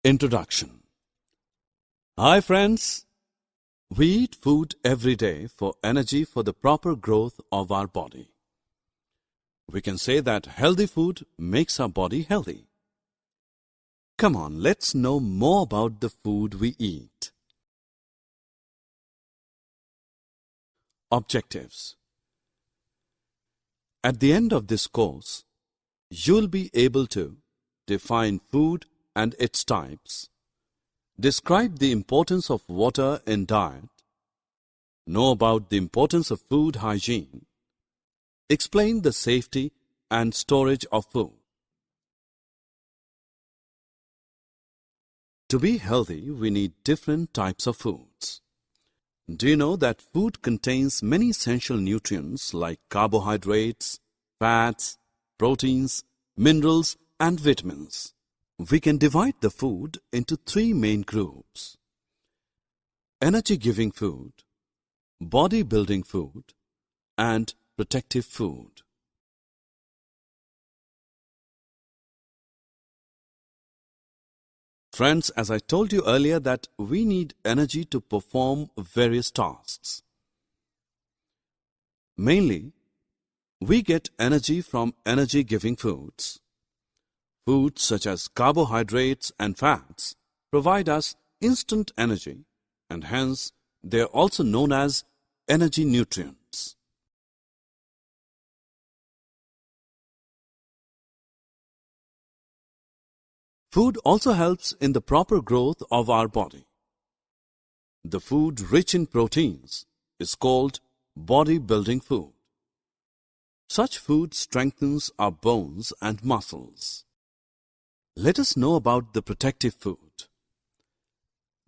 Introduction. Hi friends, we eat food every day for energy for the proper growth of our body. We can say that healthy food makes our body healthy. Come on, let's know more about the food we eat. Objectives. At the end of this course, you'll be able to define food and its types, describe the importance of water in diet, know about the importance of food hygiene, explain the safety and storage of food. To be healthy, we need different types of foods. Do you know that food contains many essential nutrients like carbohydrates, fats, proteins, minerals, and vitamins? We can divide the food into three main groups: energy-giving food, body-building food, and protective food. Friends, as I told you earlier that we need energy to perform various tasks. Mainly, we get energy from energy-giving foods. Foods such as carbohydrates and fats provide us instant energy, and hence they are also known as energy nutrients. Food also helps in the proper growth of our body. The food rich in proteins is called body-building food. Such food strengthens our bones and muscles. Let us know about the protective food.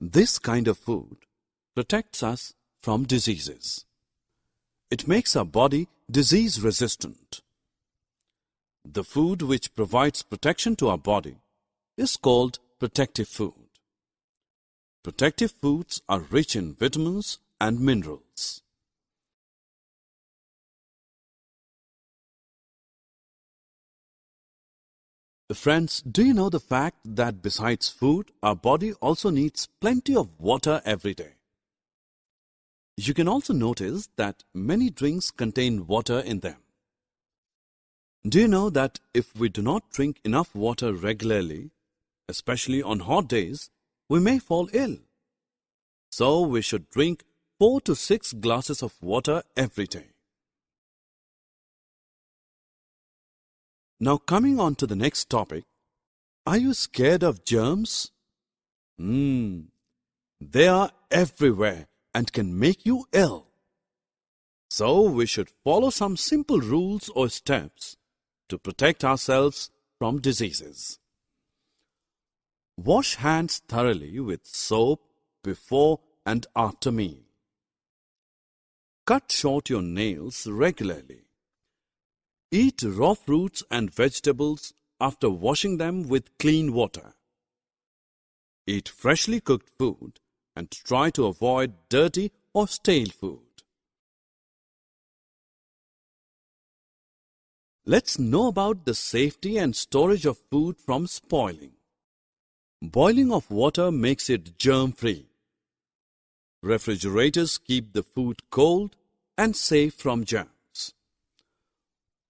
This kind of food protects us from diseases. It makes our body disease-resistant. The food which provides protection to our body is called protective food. Protective foods are rich in vitamins and minerals. Friends, do you know the fact that besides food, our body also needs plenty of water every day? You can also notice that many drinks contain water in them. Do you know that if we do not drink enough water regularly, especially on hot days, we may fall ill? So we should drink 4 to 6 glasses of water every day. Now coming on to the next topic, are you scared of germs? They are everywhere and can make you ill. So we should follow some simple rules or steps to protect ourselves from diseases. Wash hands thoroughly with soap before and after meal. Cut short your nails regularly. Eat raw fruits and vegetables after washing them with clean water. Eat freshly cooked food and try to avoid dirty or stale food. Let's know about the safety and storage of food from spoiling. Boiling of water makes it germ-free. Refrigerators keep the food cold and safe from germs.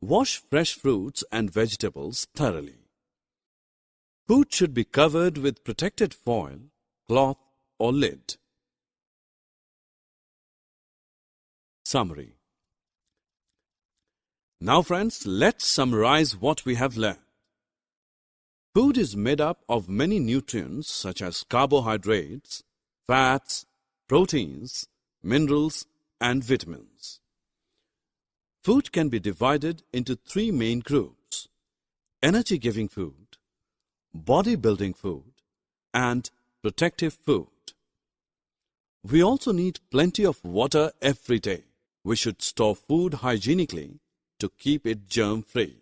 Wash fresh fruits and vegetables thoroughly. Food should be covered with protected foil, cloth or lid. Summary. Now friends, let's summarize what we have learned. Food is made up of many nutrients such as carbohydrates, fats, proteins, minerals, and vitamins. Food can be divided into three main groups: energy-giving food, body-building food, and protective food. We also need plenty of water every day. We should store food hygienically to keep it germ-free.